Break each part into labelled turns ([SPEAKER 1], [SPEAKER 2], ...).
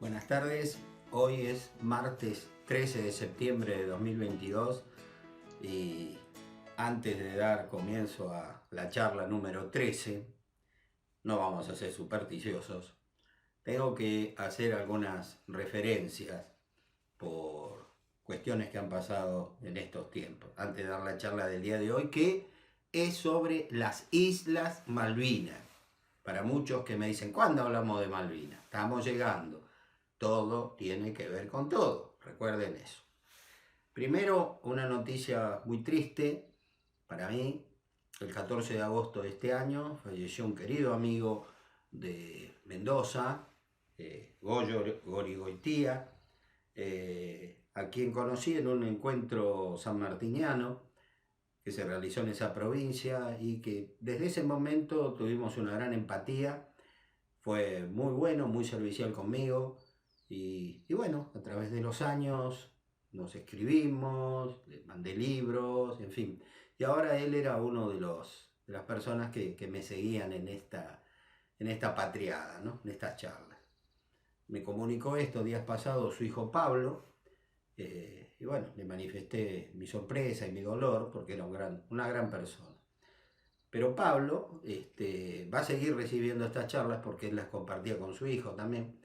[SPEAKER 1] Buenas tardes, hoy es martes 13 de septiembre de 2022 y antes de dar comienzo a la charla número 13, no vamos a ser supersticiosos, tengo que hacer algunas referencias por cuestiones que han pasado en estos tiempos, antes de dar la charla del día de hoy, que es sobre las Islas Malvinas. Para muchos que me dicen, ¿cuándo hablamos de Malvinas? Estamos llegando. Todo tiene que ver con todo, recuerden eso. Primero, una noticia muy triste para mí. El 14 de agosto de este año falleció un querido amigo de Mendoza, Goyo Gorigoitía, a quien conocí en un encuentro sanmartiniano que se realizó en esa provincia y que desde ese momento tuvimos una gran empatía. Fue muy bueno, muy servicial conmigo. Y bueno, a través de los años nos escribimos, le mandé libros, en fin. Y ahora él era uno de las personas que me seguían en esta patriada, ¿no? En estas charlas. Me comunicó estos días pasados su hijo Pablo, y bueno, le manifesté mi sorpresa y mi dolor porque era una gran persona. Pero Pablo va a seguir recibiendo estas charlas porque él las compartía con su hijo también.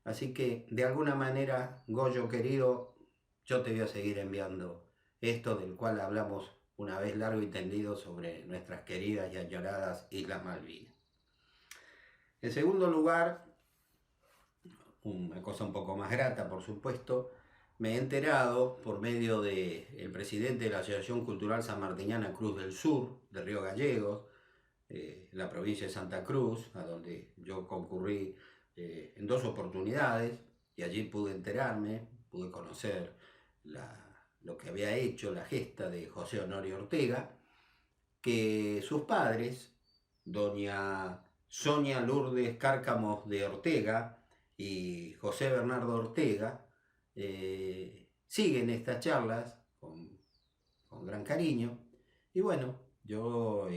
[SPEAKER 1] Así que, de alguna manera, Goyo querido, yo te voy a seguir enviando esto del cual hablamos una vez largo y tendido sobre nuestras queridas y añoradas Islas Malvinas. En segundo lugar, una cosa un poco más grata, por supuesto, me he enterado por medio del presidente de la Asociación Cultural Sanmartiniana Cruz del Sur, de Río Gallegos, la provincia de Santa Cruz, a donde yo concurrí en 2 oportunidades, y allí pude enterarme, pude conocer lo que había hecho, la gesta de José Honorio Ortega, que sus padres, doña Sonia Lourdes Cárcamos de Ortega y José Bernardo Ortega, siguen estas charlas con gran cariño. Y bueno, yo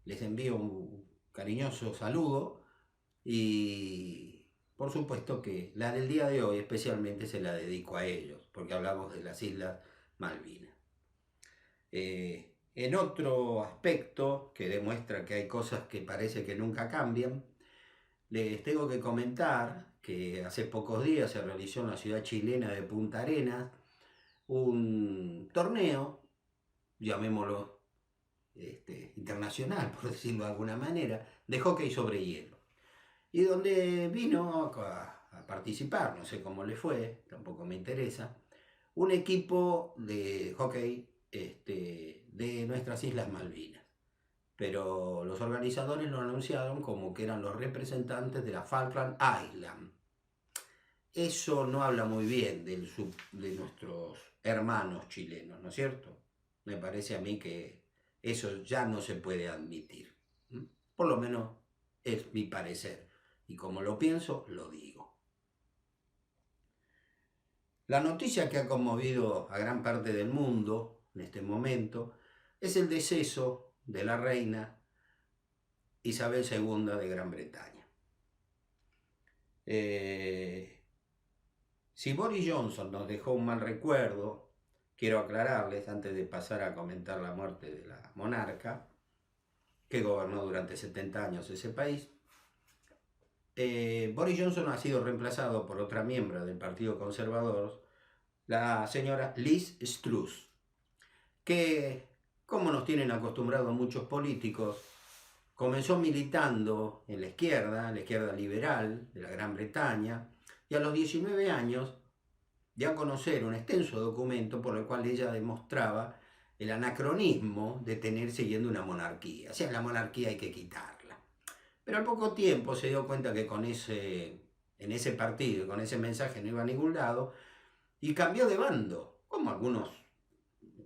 [SPEAKER 1] les envío un cariñoso saludo y por supuesto que la del día de hoy especialmente se la dedico a ellos, porque hablamos de las Islas Malvinas. En otro aspecto que demuestra que hay cosas que parece que nunca cambian, les tengo que comentar que hace pocos días se realizó en la ciudad chilena de Punta Arenas un torneo, llamémoslo internacional, por decirlo de alguna manera, de hockey sobre hielo. Y donde vino a participar, no sé cómo le fue, tampoco me interesa, un equipo de hockey de nuestras Islas Malvinas. Pero los organizadores lo anunciaron como que eran los representantes de la Falkland Island. Eso no habla muy bien de nuestros hermanos chilenos, ¿no es cierto? Me parece a mí que eso ya no se puede admitir. Por lo menos es mi parecer. Y como lo pienso, lo digo. La noticia que ha conmovido a gran parte del mundo en este momento es el deceso de la reina Isabel II de Gran Bretaña. Si Boris Johnson nos dejó un mal recuerdo, quiero aclararles, antes de pasar a comentar la muerte de la monarca, que gobernó durante 70 años ese país, Boris Johnson ha sido reemplazado por otra miembro del Partido Conservador, la señora Liz Truss, que, como nos tienen acostumbrados muchos políticos, comenzó militando en la izquierda liberal de la Gran Bretaña, y a los 19 años dio a conocer un extenso documento por el cual ella demostraba el anacronismo de tener siguiendo una monarquía. O sea, la monarquía hay que quitarla. Pero al poco tiempo se dio cuenta que en ese partido, con ese mensaje no iba a ningún lado, y cambió de bando, como algunos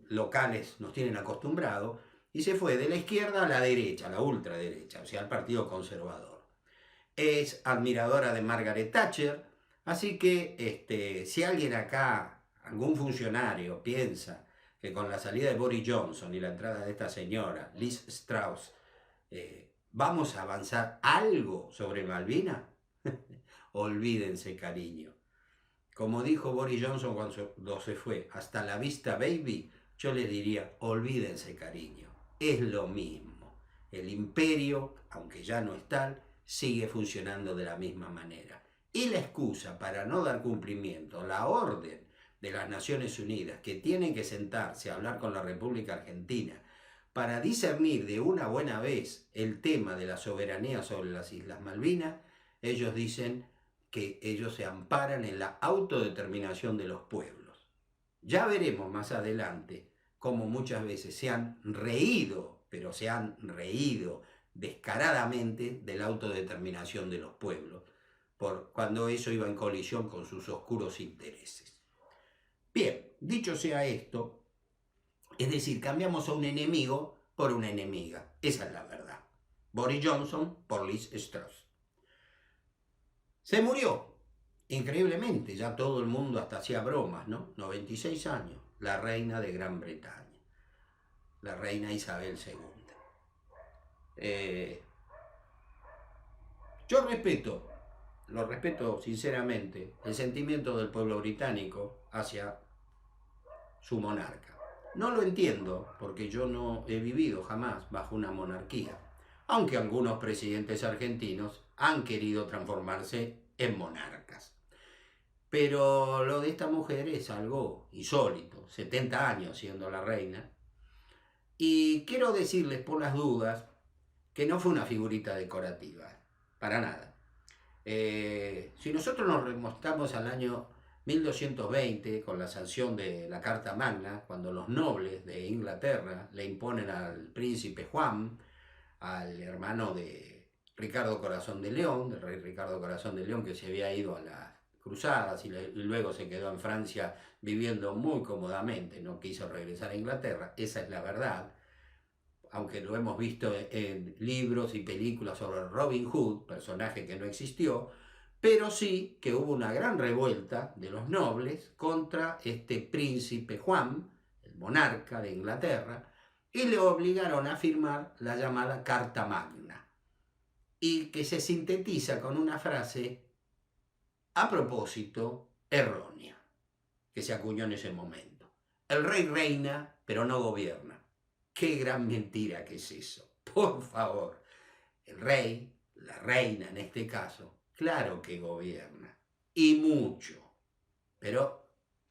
[SPEAKER 1] locales nos tienen acostumbrados, y se fue de la izquierda a la derecha, a la ultraderecha, o sea, al Partido Conservador. Es admiradora de Margaret Thatcher, así que si alguien acá, algún funcionario, piensa que con la salida de Boris Johnson y la entrada de esta señora, Liz Truss, vamos a avanzar algo sobre Malvinas, olvídense, cariño. Como dijo Boris Johnson cuando se fue, hasta la vista, baby, yo les diría, olvídense, cariño. Es lo mismo. El imperio, aunque ya no es tal, sigue funcionando de la misma manera. Y la excusa para no dar cumplimiento, la orden de las Naciones Unidas, que tienen que sentarse a hablar con la República Argentina para discernir de una buena vez el tema de la soberanía sobre las Islas Malvinas, ellos dicen que ellos se amparan en la autodeterminación de los pueblos. Ya veremos más adelante cómo muchas veces se han reído, pero se han reído descaradamente de la autodeterminación de los pueblos, cuando eso iba en colisión con sus oscuros intereses. Bien, dicho sea esto, es decir, cambiamos a un enemigo por una enemiga. Esa es la verdad. Boris Johnson por Liz Truss. Se murió, increíblemente, ya todo el mundo hasta hacía bromas, ¿no? 96 años, la reina de Gran Bretaña, la reina Isabel II. Yo lo respeto sinceramente, el sentimiento del pueblo británico hacia su monarca. No lo entiendo, porque yo no he vivido jamás bajo una monarquía, aunque algunos presidentes argentinos han querido transformarse en monarcas. Pero lo de esta mujer es algo insólito, 70 años siendo la reina. Y quiero decirles por las dudas que no fue una figurita decorativa, para nada. Si nosotros nos remontamos al año 1220, con la sanción de la Carta Magna, cuando los nobles de Inglaterra le imponen al príncipe Juan, al hermano de Ricardo Corazón de León, del rey Ricardo Corazón de León, que se había ido a las cruzadas y luego se quedó en Francia viviendo muy cómodamente, no quiso regresar a Inglaterra, esa es la verdad, aunque lo hemos visto en libros y películas sobre Robin Hood, personaje que no existió, pero sí que hubo una gran revuelta de los nobles contra este príncipe Juan, el monarca de Inglaterra, y le obligaron a firmar la llamada Carta Magna, y que se sintetiza con una frase, a propósito, errónea, que se acuñó en ese momento. El rey reina, pero no gobierna. ¡Qué gran mentira que es eso! Por favor, el rey, la reina en este caso, claro que gobierna, y mucho. Pero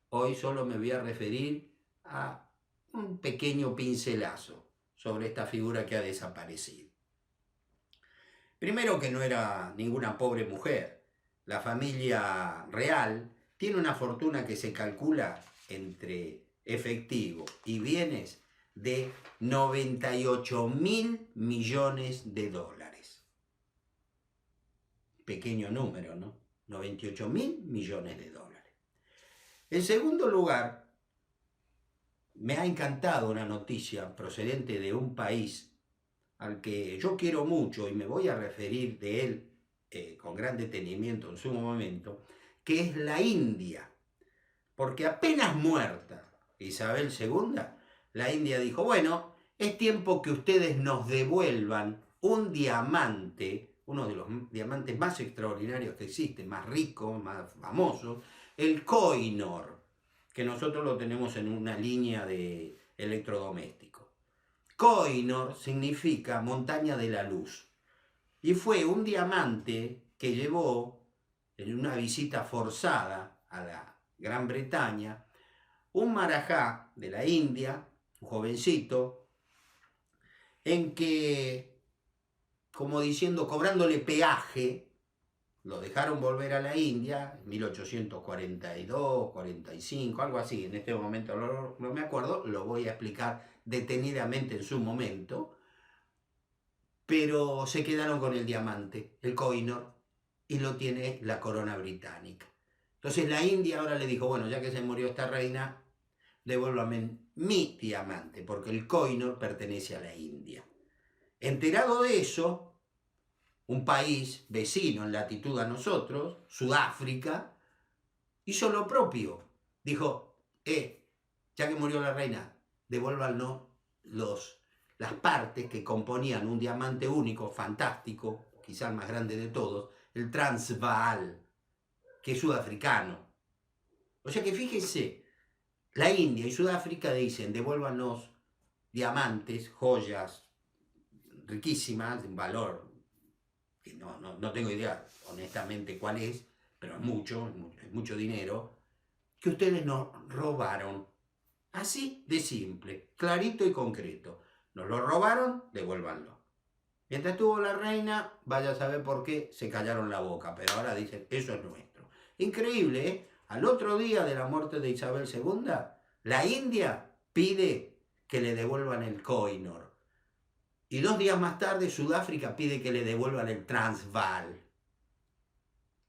[SPEAKER 1] hoy solo me voy a referir a un pequeño pincelazo sobre esta figura que ha desaparecido. Primero, que no era ninguna pobre mujer. La familia real tiene una fortuna que se calcula entre efectivo y bienes de 98.000 millones de dólares. Pequeño número, ¿no? 98.000 millones de dólares. En segundo lugar, me ha encantado una noticia procedente de un país al que yo quiero mucho y me voy a referir de él con gran detenimiento en su momento, que es la India. Porque apenas muerta Isabel II, la India dijo, bueno, es tiempo que ustedes nos devuelvan un diamante, uno de los diamantes más extraordinarios que existen, más ricos, más famosos, el Kohinoor, que nosotros lo tenemos en una línea de electrodomésticos. Kohinoor significa montaña de la luz. Y fue un diamante que llevó en una visita forzada a la Gran Bretaña un marajá de la India, un jovencito, en que, como diciendo, cobrándole peaje, lo dejaron volver a la India en 1842, 45, algo así, en este momento no me acuerdo, lo voy a explicar detenidamente en su momento, pero se quedaron con el diamante, el Kohinoor, y lo tiene la corona británica. Entonces la India ahora le dijo, bueno, ya que se murió esta reina, devuélvame mi diamante, porque el Kohinoor pertenece a la India. Enterado de eso, un país vecino en latitud a nosotros, Sudáfrica, hizo lo propio. Dijo, ya que murió la reina, devuélvanos las partes que componían un diamante único, fantástico, quizá el más grande de todos, el Transvaal, que es sudafricano. O sea que fíjese, la India y Sudáfrica dicen, devuélvanos diamantes, joyas riquísimas, de un valor que no tengo idea honestamente cuál es, pero es mucho dinero, que ustedes nos robaron. Así de simple, clarito y concreto. Nos lo robaron, devuélvanlo. Mientras estuvo la reina, vaya a saber por qué se callaron la boca, pero ahora dicen, eso es nuestro. Increíble, ¿eh? Al otro día de la muerte de Isabel II, la India pide que le devuelvan el Koh-i-Noor. Y 2 días más tarde, Sudáfrica pide que le devuelvan el Transvaal.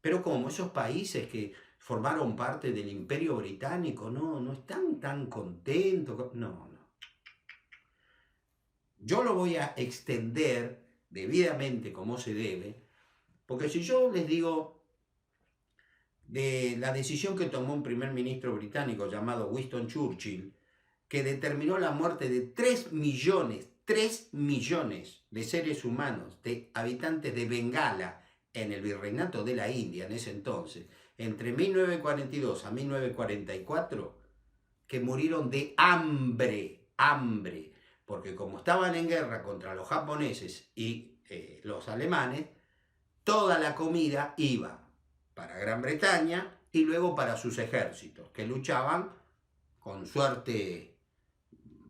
[SPEAKER 1] Pero ¿cómo? Esos países que formaron parte del Imperio Británico no están tan contentos. No. Yo lo voy a extender debidamente como se debe, porque si yo les digo de la decisión que tomó un primer ministro británico llamado Winston Churchill, que determinó la muerte de 3 millones de seres humanos, de habitantes de Bengala, en el virreinato de la India en ese entonces, entre 1942 a 1944, que murieron de hambre, porque como estaban en guerra contra los japoneses y los alemanes, toda la comida iba para Gran Bretaña y luego para sus ejércitos, que luchaban con suerte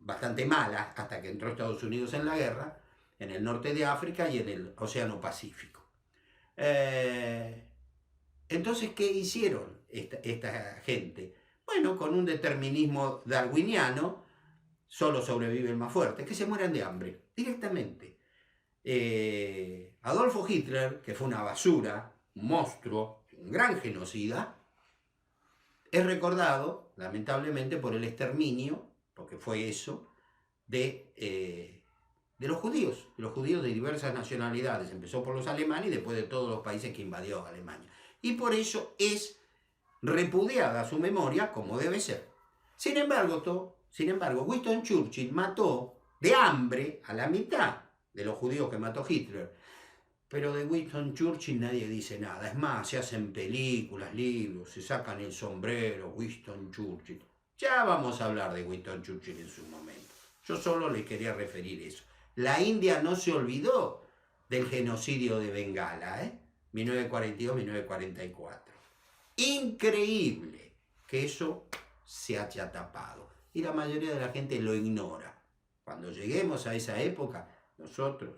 [SPEAKER 1] bastante mala hasta que entró Estados Unidos en la guerra, en el norte de África y en el Océano Pacífico. Entonces, ¿qué hicieron esta gente? Bueno, con un determinismo darwiniano, solo sobrevive el más fuerte, que se mueran de hambre, directamente. Adolfo Hitler, que fue una basura, un monstruo, un gran genocida, es recordado, lamentablemente, por el exterminio, porque fue eso, de los judíos de diversas nacionalidades. Empezó por los alemanes y después de todos los países que invadió Alemania. Y por eso es repudiada su memoria como debe ser. Sin embargo, Winston Churchill mató de hambre a la mitad de los judíos que mató Hitler. Pero de Winston Churchill nadie dice nada. Es más, se hacen películas, libros, se sacan el sombrero, Winston Churchill. Ya vamos a hablar de Winston Churchill en su momento. Yo solo les quería referir eso. La India no se olvidó del genocidio de Bengala, 1942-1944. Increíble que eso se haya tapado. Y la mayoría de la gente lo ignora. Cuando lleguemos a esa época,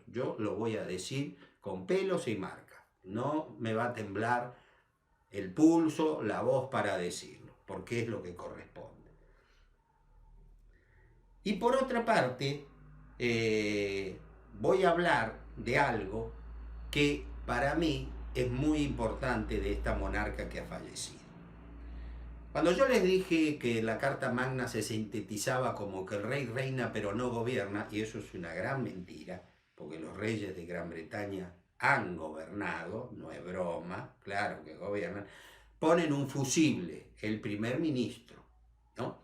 [SPEAKER 1] yo lo voy a decir con pelos y marcas. No me va a temblar el pulso, la voz para decirlo, porque es lo que corresponde. Y por otra parte, voy a hablar de algo que para mí es muy importante de esta monarca que ha fallecido. Cuando yo les dije que la Carta Magna se sintetizaba como que el rey reina pero no gobierna, y eso es una gran mentira, porque los reyes de Gran Bretaña han gobernado, no es broma, claro que gobiernan, ponen un fusible, el primer ministro, ¿no?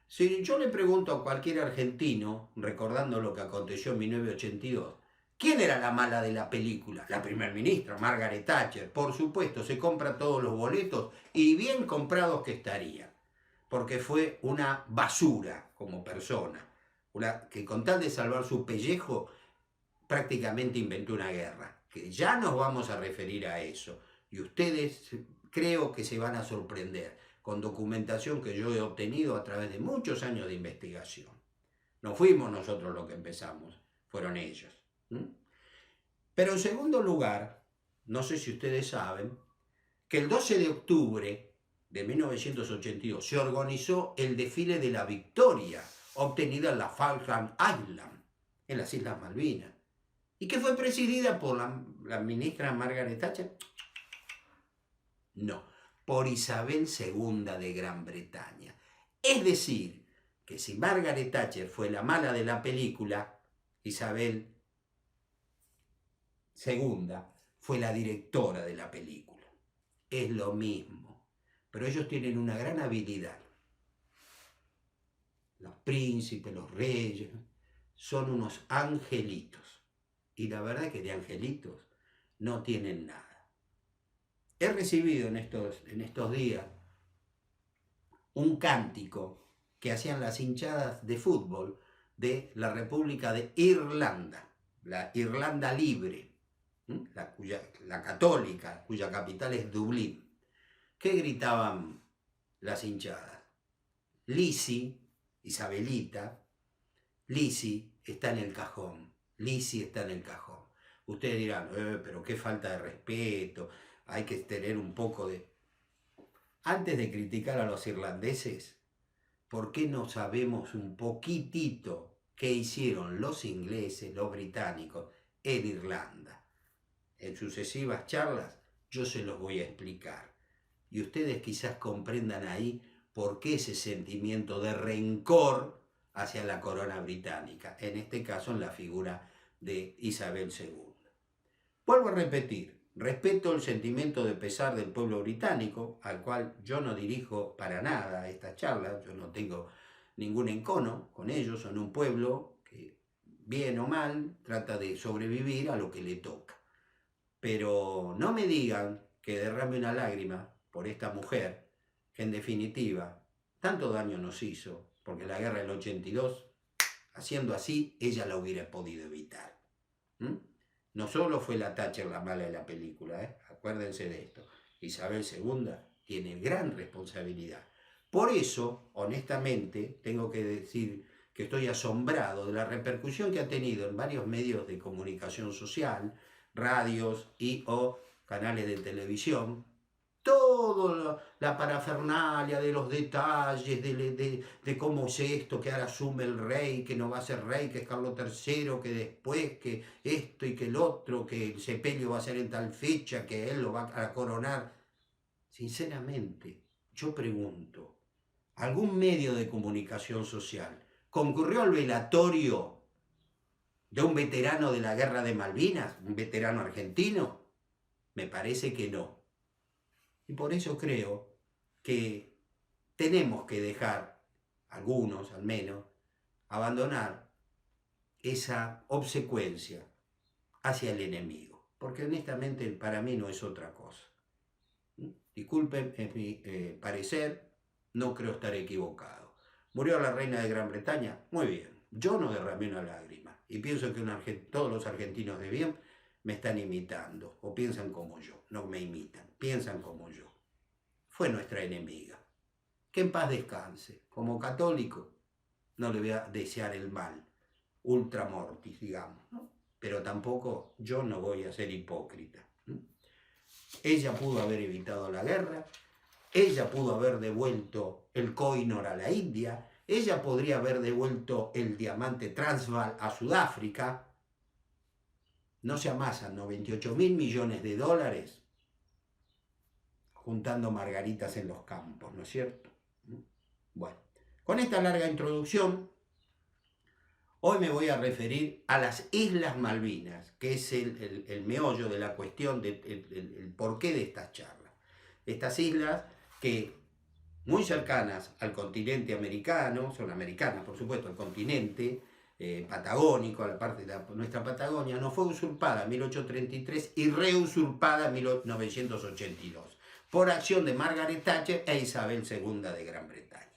[SPEAKER 1] Si yo le pregunto a cualquier argentino, recordando lo que aconteció en 1982, ¿quién era la mala de la película? La primer ministra, Margaret Thatcher. Por supuesto, se compra todos los boletos y bien comprados que estarían, porque fue una basura como persona, que con tal de salvar su pellejo prácticamente inventó una guerra, que ya nos vamos a referir a eso. Y ustedes creo que se van a sorprender con documentación que yo he obtenido a través de muchos años de investigación. No fuimos nosotros los que empezamos, fueron ellos. Pero en segundo lugar, no sé si ustedes saben, que el 12 de octubre de 1982 se organizó el desfile de la victoria obtenida en la Falkland Island, en las Islas Malvinas, y que fue presidida por la ministra Margaret Thatcher. No, por Isabel II de Gran Bretaña. Es decir, que si Margaret Thatcher fue la mala de la película, Isabel II fue la directora de la película. Es lo mismo, pero ellos tienen una gran habilidad. Los príncipes, los reyes, son unos angelitos. Y la verdad es que de angelitos no tienen nada. he recibido en estos días un cántico que hacían las hinchadas de fútbol de la República de Irlanda, la Irlanda libre, la católica, cuya capital es Dublín. ¿Qué gritaban las hinchadas? Lizzie, Isabelita, Lizzie está en el cajón, Lizzie está en el cajón. Ustedes dirán, pero qué falta de respeto, hay que tener un poco de... Antes de criticar a los irlandeses, ¿por qué no sabemos un poquitito qué hicieron los ingleses, los británicos en Irlanda? En sucesivas charlas yo se los voy a explicar. Y ustedes quizás comprendan ahí por qué ese sentimiento de rencor hacia la corona británica, en este caso en la figura de Isabel II. Vuelvo a repetir, respeto el sentimiento de pesar del pueblo británico, al cual yo no dirijo para nada esta charla, yo no tengo ningún encono con ellos, son un pueblo que, bien o mal, trata de sobrevivir a lo que le toca. Pero no me digan que derrame una lágrima por esta mujer, que en definitiva tanto daño nos hizo, porque la guerra del 82, haciendo así, ella la hubiera podido evitar. No solo fue la Thatcher la mala de la película, acuérdense de esto. Isabel II tiene gran responsabilidad. Por eso, honestamente, tengo que decir que estoy asombrado de la repercusión que ha tenido en varios medios de comunicación social, radios y o canales de televisión, toda la parafernalia de los detalles, de cómo es esto, que ahora asume el rey, que no va a ser rey, que es Carlos III, que después, que esto y que el otro, que el sepelio va a ser en tal fecha, que él lo va a coronar. Sinceramente, yo pregunto, ¿algún medio de comunicación social concurrió al velatorio de un veterano de la Guerra de Malvinas, un veterano argentino? Me parece que no. Y por eso creo que tenemos que dejar, algunos al menos, abandonar esa obsecuencia hacia el enemigo. Porque honestamente para mí no es otra cosa. Disculpen, es mi parecer, no creo estar equivocado. ¿Murió la reina de Gran Bretaña? Muy bien, yo no derramé una lágrima. Y pienso que todos los argentinos de bien me están imitando, o piensan como yo, no me imitan, piensan como yo. Fue nuestra enemiga. Que en paz descanse. Como católico, no le voy a desear el mal, ultra mortis, digamos, ¿no? Pero tampoco yo no voy a ser hipócrita. Ella pudo haber evitado la guerra, ella pudo haber devuelto el Koh-i-Noor a la India, ella podría haber devuelto el diamante Transvaal a Sudáfrica. No se amasan 98.000 millones de dólares juntando margaritas en los campos, ¿no es cierto? Bueno, con esta larga introducción, hoy me voy a referir a las Islas Malvinas, que es el meollo de la cuestión, el porqué de estas charlas. Estas islas que, muy cercanas al continente americano, son americanas por supuesto, al continente patagónico, a la parte de nuestra Patagonia, no fue usurpada en 1833 y reusurpada en 1982, por acción de Margaret Thatcher e Isabel II de Gran Bretaña.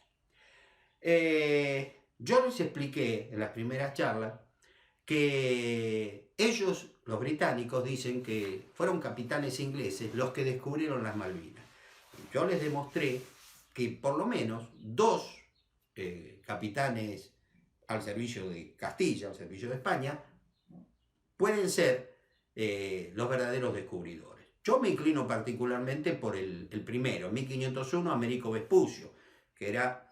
[SPEAKER 1] Yo les expliqué en las primeras charlas que ellos, los británicos, dicen que fueron capitanes ingleses los que descubrieron las Malvinas. Yo les demostré que por lo menos dos capitanes al servicio de Castilla, al servicio de España, pueden ser los verdaderos descubridores. Yo me inclino particularmente por el primero, en 1501, Americo Vespucio, que era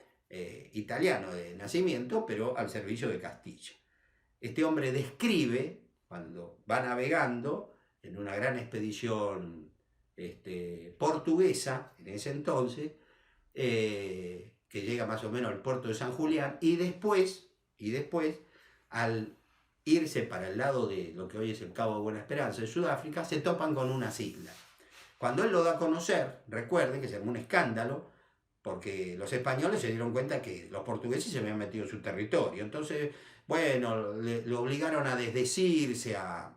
[SPEAKER 1] italiano de nacimiento, pero al servicio de Castilla. Este hombre describe, cuando va navegando en una gran expedición portuguesa, en ese entonces, que llega más o menos al puerto de San Julián, y después, al irse para el lado de lo que hoy es el Cabo de Buena Esperanza de Sudáfrica, se topan con unas islas. Cuando él lo da a conocer, recuerden que se armó un escándalo, porque los españoles se dieron cuenta que los portugueses se habían metido en su territorio. Entonces, bueno, le obligaron a desdecirse a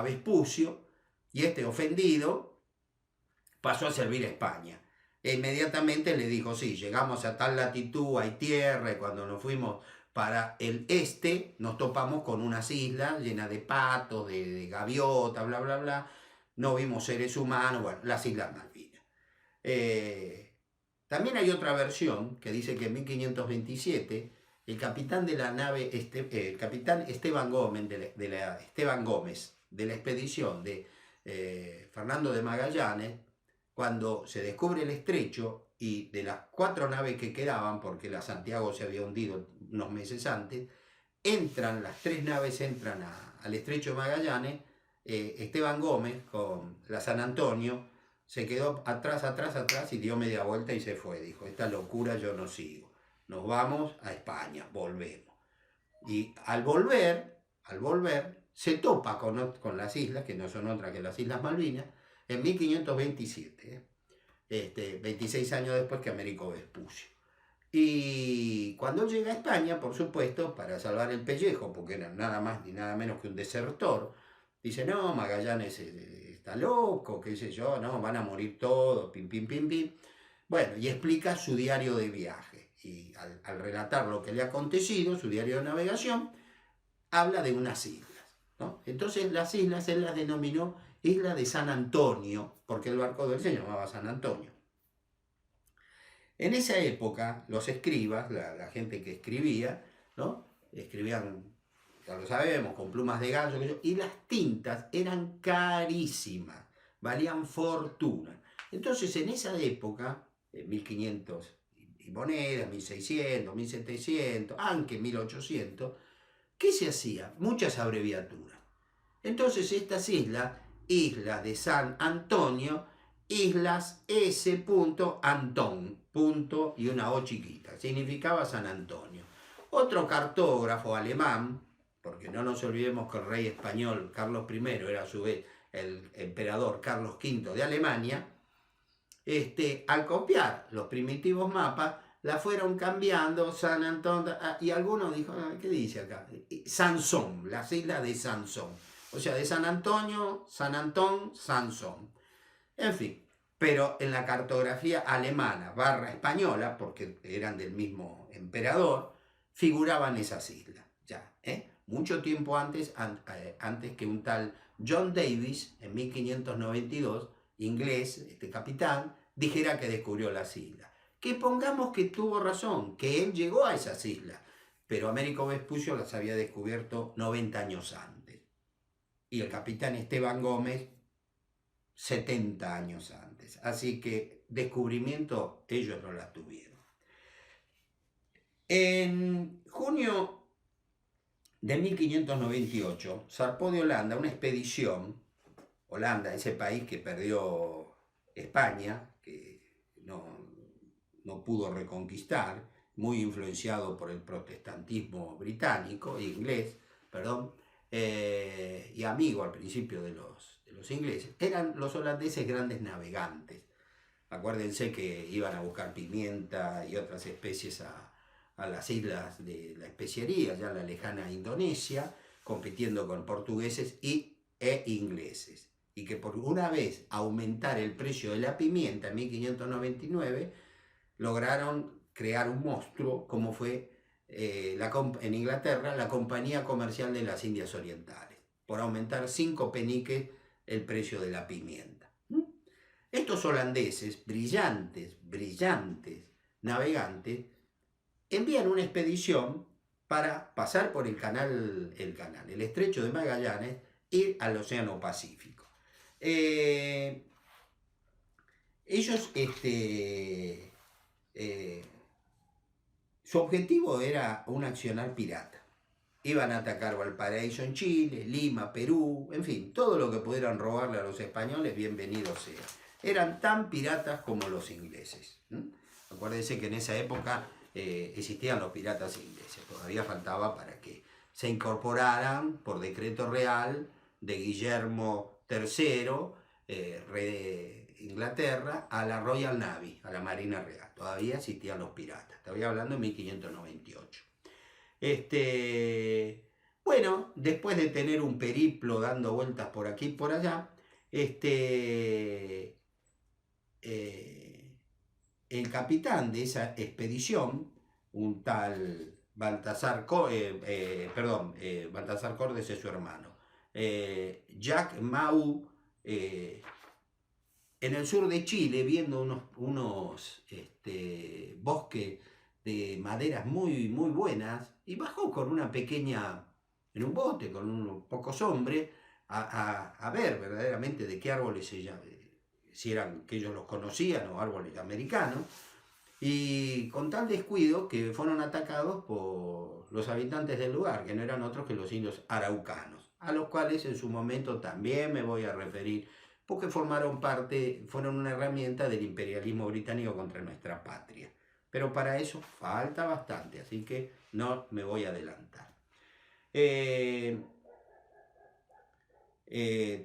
[SPEAKER 1] Vespucio, y este ofendido pasó a servir a España. E inmediatamente le dijo, sí, llegamos a tal latitud, hay tierra, y cuando nos fuimos para el este, nos topamos con unas islas llenas de patos, de gaviotas, bla, bla, bla. No vimos seres humanos, bueno, las Islas Malvinas. También hay otra versión que dice que en 1527 el capitán de la nave, el capitán Esteban Gómez de la expedición de Fernando de Magallanes, cuando se descubre el estrecho y de las 4 naves que quedaban, porque la Santiago se había hundido unos meses antes, las 3 naves entran al estrecho de Magallanes. Esteban Gómez con la San Antonio se quedó atrás y dio media vuelta y se fue. Dijo, esta locura yo no sigo. Nos vamos a España, volvemos. Y al volver, se topa con las islas, que no son otras que las Islas Malvinas, en 1527, 26 años después que Américo Vespucio. Y cuando llega a España, por supuesto, para salvar el pellejo, porque era nada más ni nada menos que un desertor, dice, no, Magallanes está loco, qué sé yo, no, van a morir todos, pim, pim, pim, pim. Bueno, y explica su diario de viaje. Y al relatar lo que le ha acontecido, su diario de navegación, habla de unas islas, ¿no? Entonces las islas él las denominó Isla de San Antonio, porque el barco de él se llamaba San Antonio. En esa época, los escribas, la gente que escribía, ¿no? Escribían, ya lo sabemos, con plumas de ganso, y las tintas eran carísimas, valían fortuna. Entonces, en esa época, en 1500 y monedas, 1600, 1700, aunque 1800, ¿qué se hacía? Muchas abreviaturas. Entonces, estas islas, Isla de San Antonio, Islas S. Antón, punto y una O chiquita, significaba San Antonio. Otro cartógrafo alemán, porque no nos olvidemos que el rey español Carlos I era a su vez el emperador Carlos V de Alemania, al copiar los primitivos mapas, la fueron cambiando, San Antonio, y algunos dijo, ¿qué dice acá? Sansón, las islas de Sansón. O sea, de San Antonio, San Antón, Sansón. En fin, pero en la cartografía alemana / española, porque eran del mismo emperador, figuraban esas islas, ya, mucho tiempo antes que un tal John Davis, en 1592, inglés, este capitán, dijera que descubrió las islas. Que pongamos que tuvo razón, que él llegó a esas islas, pero Américo Vespucio las había descubierto 90 años antes. Y el capitán Esteban Gómez 70 años antes. Así que descubrimiento ellos no la tuvieron. En junio de 1598 zarpó de Holanda una expedición, Holanda, ese país que perdió España, que no pudo reconquistar, muy influenciado por el protestantismo británico, inglés, perdón, y amigo al principio de los ingleses. Eran los holandeses grandes navegantes. Acuérdense que iban a buscar pimienta y otras especies a las islas de la especiería, ya en la lejana Indonesia, compitiendo con portugueses e ingleses. Y que por una vez aumentar el precio de la pimienta en 1599, lograron crear un monstruo como fue en Inglaterra la Compañía Comercial de las Indias Orientales, por aumentar 5 peniques el precio de la pimienta. Estos holandeses, brillantes navegantes, envían una expedición para pasar por el estrecho de Magallanes, ir al Océano Pacífico. Ellos, su objetivo era un accionar pirata. Iban a atacar Valparaíso en Chile, Lima, Perú, en fin, todo lo que pudieran robarle a los españoles, bienvenido sea. Eran tan piratas como los ingleses. Acuérdense que en esa época existían los piratas ingleses, todavía faltaba para que se incorporaran por decreto real de Guillermo III, rey de Inglaterra, a la Royal Navy, a la Marina Real. Todavía existían los piratas, estoy hablando de 1598. Bueno, después de tener un periplo dando vueltas por aquí y por allá, el capitán de esa expedición, un tal Baltasar Cordes es su hermano, Jacques Mau, en el sur de Chile, viendo unos bosques de maderas muy, muy buenas, y bajó con una pequeña, en un bote, con unos pocos hombres, a ver verdaderamente de qué árboles si eran que ellos los conocían o árboles americanos, y con tal descuido que fueron atacados por los habitantes del lugar, que no eran otros que los indios araucanos, a los cuales en su momento también me voy a referir, porque fueron una herramienta del imperialismo británico contra nuestra patria. Pero para eso falta bastante, así que no me voy a adelantar.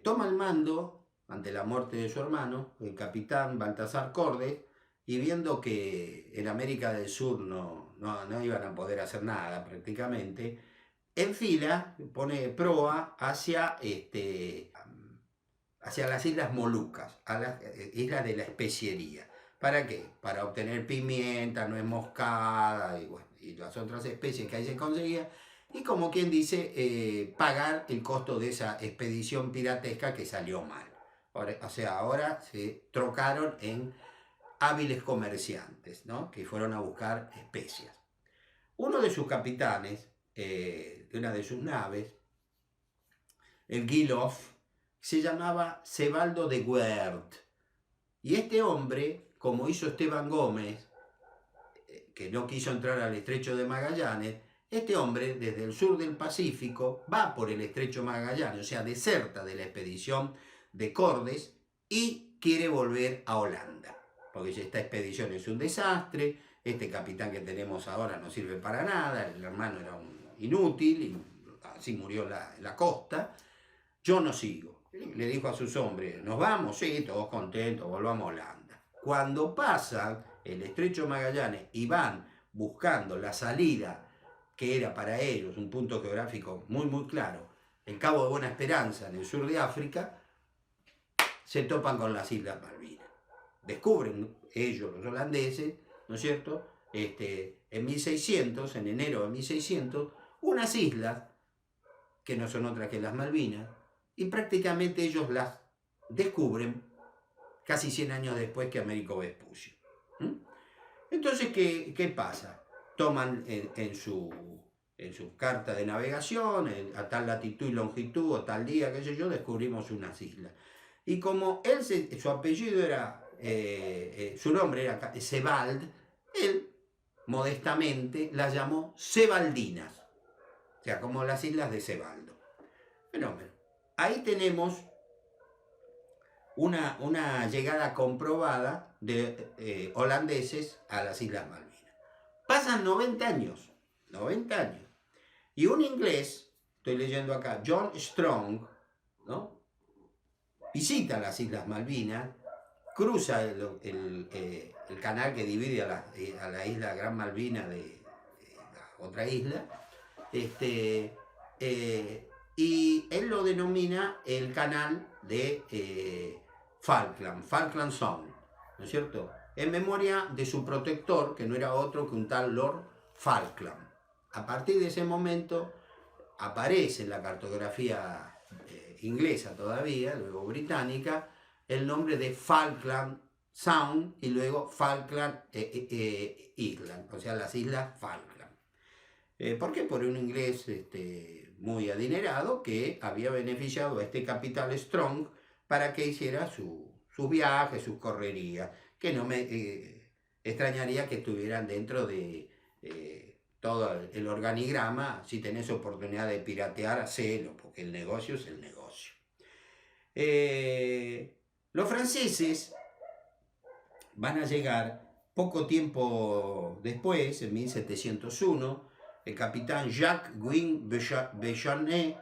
[SPEAKER 1] Toma el mando ante la muerte de su hermano, el capitán Baltasar Cordes, y viendo que en América del Sur no iban a poder hacer nada prácticamente, enfila, pone proa hacia las Islas Molucas, a las islas de la especiería. ¿Para qué? Para obtener pimienta, nuez moscada y las otras especies que ahí se conseguían, y como quien dice, pagar el costo de esa expedición piratesca que salió mal. Ahora se trocaron en hábiles comerciantes, ¿no? Que fueron a buscar especias. Uno de sus capitanes, de una de sus naves, el Gilof, se llamaba Cebaldo de Guert. Y este hombre, como hizo Esteban Gómez, que no quiso entrar al estrecho de Magallanes, este hombre desde el sur del Pacífico va por el estrecho Magallanes, o sea, deserta de la expedición de Cordes y quiere volver a Holanda, porque esta expedición es un desastre, este capitán que tenemos ahora no sirve para nada, el hermano era un inútil y así murió la costa, yo no sigo. Le dijo a sus hombres, ¿nos vamos? Sí, todos contentos, volvamos a Holanda. Cuando pasan el estrecho Magallanes y van buscando la salida que era para ellos un punto geográfico muy muy claro, el Cabo de Buena Esperanza en el sur de África, se topan con las Islas Malvinas. Descubren ellos, los holandeses, ¿no es cierto?, en 1600, en enero de 1600, unas islas que no son otras que las Malvinas, y prácticamente ellos las descubren casi 100 años después que Américo Vespucio. Entonces, ¿qué pasa? Toman en su carta de navegación, a tal latitud y longitud, o tal día, qué sé yo, descubrimos unas islas. Y como su apellido era, su nombre era Sebald, él modestamente las llamó Sebaldinas, o sea, como las islas de Sebaldo. Fenómeno. Ahí tenemos una llegada comprobada de holandeses a las Islas Malvinas. Pasan 90 años, y un inglés, estoy leyendo acá, John Strong, ¿no?, visita las Islas Malvinas, cruza el canal que divide a la isla Gran Malvina de la otra isla, y él lo denomina el canal de Falkland Sound, ¿no es cierto?, en memoria de su protector, que no era otro que un tal Lord Falkland. A partir de ese momento aparece en la cartografía inglesa todavía, luego británica, el nombre de Falkland Sound y luego Falkland Island, o sea, las Islas Falkland. ¿Por qué? Por un inglés muy adinerado que había beneficiado a este capital Strong para que hiciera sus viajes, sus correrías, que no me extrañaría que estuvieran dentro de todo el organigrama. Si tenés oportunidad de piratear, hacelo, porque el negocio es el negocio. Los franceses van a llegar poco tiempo después, en 1701, el capitán Jacques-Guin Bejanet,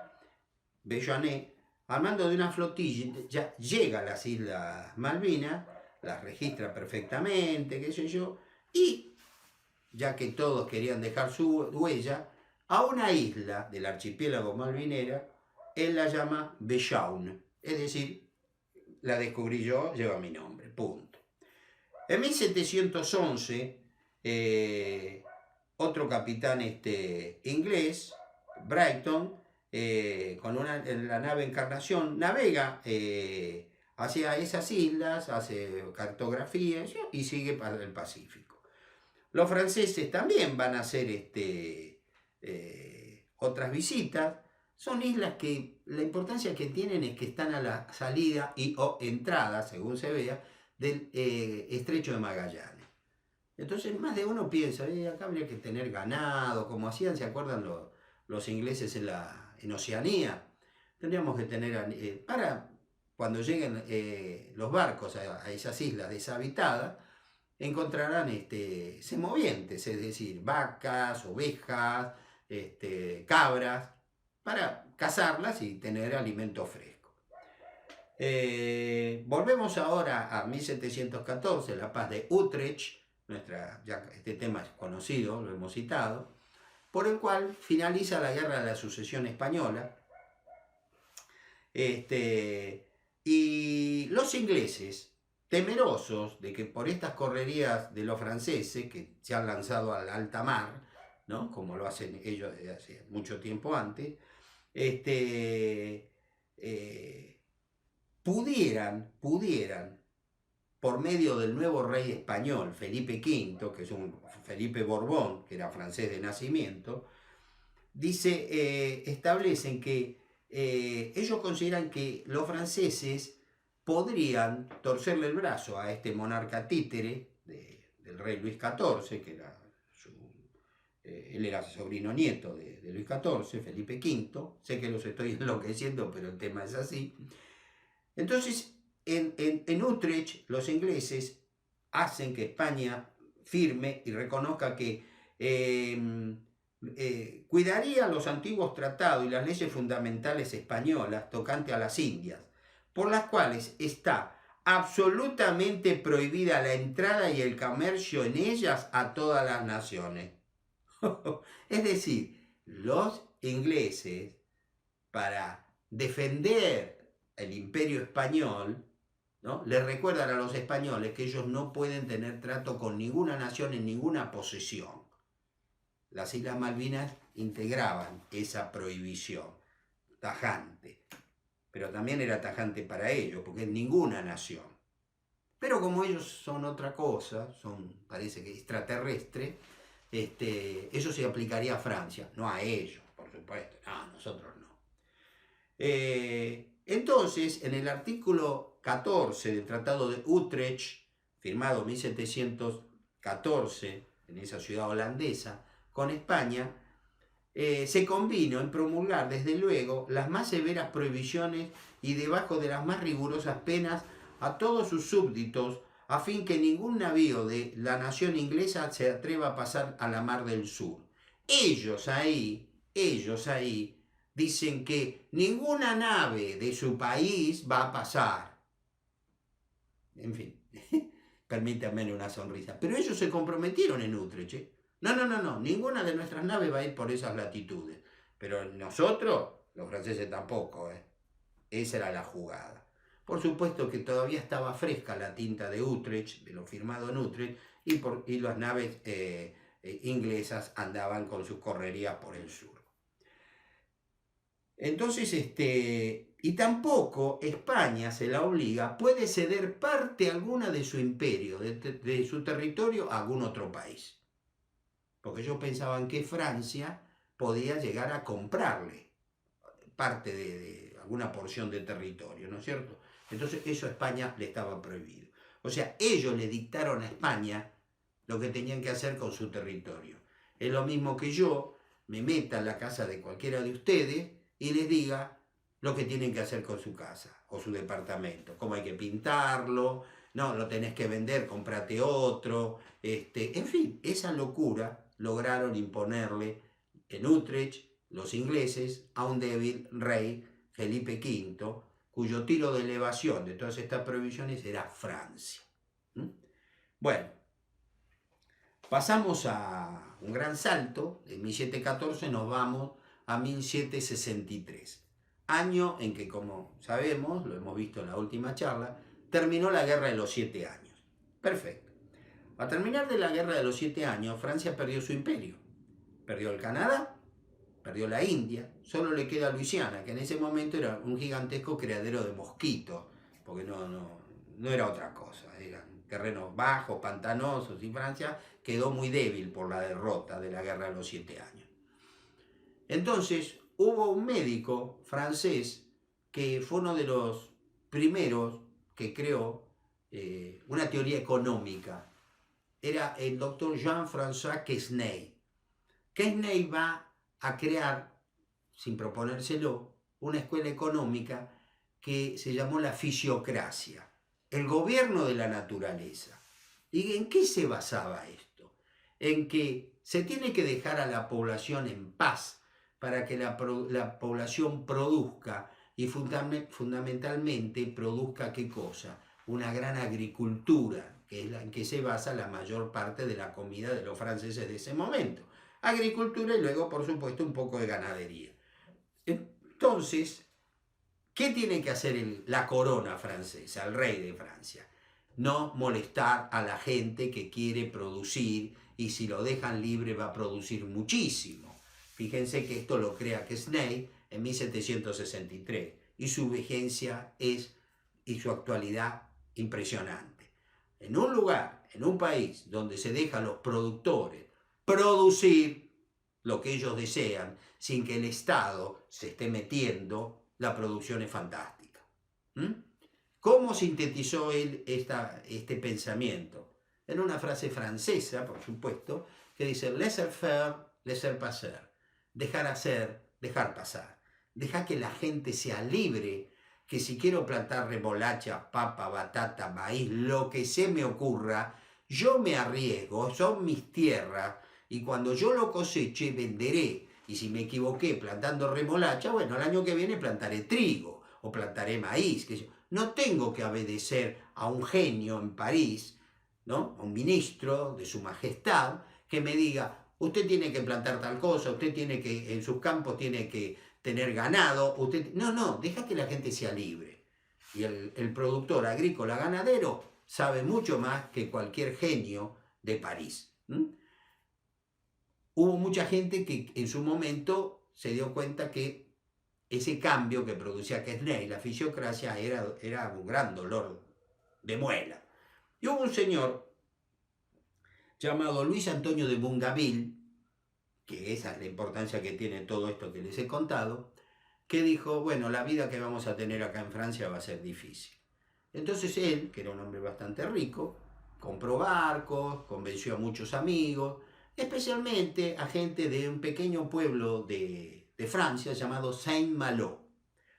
[SPEAKER 1] al mando de una flotilla, ya llega a las Islas Malvinas, las registra perfectamente, qué sé yo, y ya que todos querían dejar su huella, a una isla del archipiélago malvinera, él la llama Bejaun, es decir, la descubrí yo, lleva mi nombre, punto. En 1711, otro capitán inglés, Brighton, con la nave Encarnación, navega hacia esas islas, hace cartografías y sigue para el Pacífico. Los franceses también van a hacer otras visitas. Son islas que la importancia que tienen es que están a la salida y o entrada, según se vea, del Estrecho de Magallanes. Entonces más de uno piensa, acá habría que tener ganado, como hacían, ¿se acuerdan los ingleses en Oceanía? Tendríamos que tener, para cuando lleguen los barcos a esas islas deshabitadas, encontrarán semovientes, es decir, vacas, ovejas, cabras, para cazarlas y tener alimento fresco. Volvemos ahora a 1714, la paz de Utrecht, este tema es conocido, lo hemos citado, por el cual finaliza la Guerra de la Sucesión Española. Y los ingleses, temerosos de que por estas correrías de los franceses, que se han lanzado al alta mar, ¿no?, como lo hacen ellos desde hace mucho tiempo antes, pudieran, por medio del nuevo rey español, Felipe V, que es un Felipe Borbón, que era francés de nacimiento, establecen que ellos consideran que los franceses podrían torcerle el brazo a este monarca títere del rey Luis XIV, que era él era sobrino nieto de Luis XIV, Felipe V. Sé que los estoy enloqueciendo, pero el tema es así. Entonces, en Utrecht, los ingleses hacen que España firme y reconozca que cuidaría los antiguos tratados y las leyes fundamentales españolas tocante a las Indias, por las cuales está absolutamente prohibida la entrada y el comercio en ellas a todas las naciones. Es decir, los ingleses, para defender el imperio español, ¿no?, les recuerdan a los españoles que ellos no pueden tener trato con ninguna nación en ninguna posesión. Las Islas Malvinas integraban esa prohibición tajante, pero también era tajante para ellos, porque es ninguna nación. Pero como ellos son otra cosa, parece que extraterrestres, eso se aplicaría a Francia, no a ellos, por supuesto, no, a nosotros no. Entonces, en el artículo 14 del Tratado de Utrecht, firmado en 1714 en esa ciudad holandesa, con España, se convino en promulgar desde luego las más severas prohibiciones y debajo de las más rigurosas penas a todos sus súbditos, a fin que ningún navío de la nación inglesa se atreva a pasar a la mar del sur. Ellos ahí dicen que ninguna nave de su país va a pasar. En fin, permítanme una sonrisa. Pero ellos se comprometieron en Utrecht. No, ninguna de nuestras naves va a ir por esas latitudes. Pero nosotros, los franceses tampoco, Esa era la jugada. Por supuesto que todavía estaba fresca la tinta de Utrecht, de lo firmado en Utrecht, y las naves inglesas andaban con sus correrías por el sur. Entonces, y tampoco España se la obliga, puede ceder parte alguna de su imperio, de su territorio, a algún otro país. Porque ellos pensaban que Francia podía llegar a comprarle parte de alguna porción de territorio, ¿no es cierto? Entonces eso a España le estaba prohibido. O sea, ellos le dictaron a España lo que tenían que hacer con su territorio. Es lo mismo que yo me meta en la casa de cualquiera de ustedes y les diga lo que tienen que hacer con su casa o su departamento, cómo hay que pintarlo, no, lo tenés que vender, comprate otro, en fin, esa locura lograron imponerle en Utrecht los ingleses a un débil rey, Felipe V, cuyo tiro de elevación de todas estas prohibiciones era Francia. Bueno, pasamos a un gran salto. En 1714 nos vamos a 1763, año en que, como sabemos, lo hemos visto en la última charla, terminó la Guerra de los 7 años. Perfecto. Al terminar de la Guerra de los 7 años, Francia perdió su imperio. Perdió el Canadá, perdió la India, solo le queda Luisiana, que en ese momento era un gigantesco criadero de mosquitos, porque no era otra cosa, eran terrenos bajos, pantanosos, y Francia quedó muy débil por la derrota de la Guerra de los 7 años. Entonces hubo un médico francés que fue uno de los primeros que creó una teoría económica. Era el doctor Jean-François Quesnay. Quesnay va a crear, sin proponérselo, una escuela económica que se llamó la fisiocracia, el gobierno de la naturaleza. ¿Y en qué se basaba esto? En que se tiene que dejar a la población en paz para que la población produzca y fundamentalmente produzca ¿qué cosa? Una gran agricultura, que es en que se basa la mayor parte de la comida de los franceses de ese momento. Agricultura y luego, por supuesto, un poco de ganadería. Entonces, ¿qué tiene que hacer la corona francesa, el rey de Francia? No molestar a la gente que quiere producir, y si lo dejan libre va a producir muchísimo. Fíjense que esto lo crea Quesnay en 1763 y su vigencia y su actualidad impresionante. En un lugar, en un país donde se deja a los productores producir lo que ellos desean sin que el Estado se esté metiendo, la producción es fantástica. ¿Cómo sintetizó él este pensamiento? En una frase francesa, por supuesto, que dice laisser-faire, laisser-passer. Dejar hacer, dejar pasar. Deja que la gente sea libre, que si quiero plantar remolacha, papa, batata, maíz, lo que se me ocurra, yo me arriesgo, son mis tierras, y cuando yo lo coseche, venderé. Y si me equivoqué plantando remolacha, bueno, el año que viene plantaré trigo o plantaré maíz. No tengo que obedecer a un genio en París, ¿no? A un ministro de su majestad que me diga, usted tiene que plantar tal cosa, usted tiene que, en sus campos tiene que tener ganado. No, deja que la gente sea libre. Y el productor agrícola ganadero sabe mucho más que cualquier genio de París. Hubo mucha gente que en su momento se dio cuenta que ese cambio que producía Quesnay, la fisiocracia, era un gran dolor de muela. Y hubo un señor llamado Luis Antonio de Bougainville, que esa es la importancia que tiene todo esto que les he contado, que dijo, bueno, la vida que vamos a tener acá en Francia va a ser difícil. Entonces él, que era un hombre bastante rico, compró barcos, convenció a muchos amigos, especialmente a gente de un pequeño pueblo de Francia llamado Saint-Malo,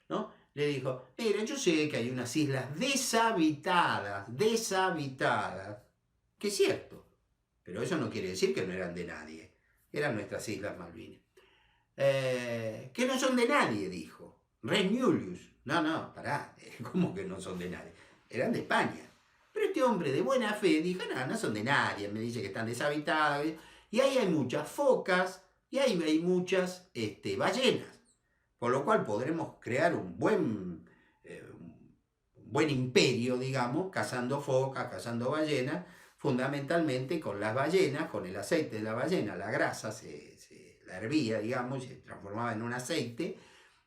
[SPEAKER 1] ¿no? Le dijo, mira, yo sé que hay unas islas deshabitadas, que es cierto, pero eso no quiere decir que no eran de nadie, eran nuestras Islas Malvinas. Que no son de nadie, dijo. Rey Julius. No, pará, ¿cómo que no son de nadie? Eran de España. Pero este hombre de buena fe dijo, no son de nadie, me dice que están deshabitadas. Y ahí hay muchas focas y ahí hay muchas ballenas. Por lo cual podremos crear un buen imperio, digamos, cazando focas, cazando ballenas, fundamentalmente con las ballenas, con el aceite de la ballena, la grasa la hervía, digamos, se transformaba en un aceite,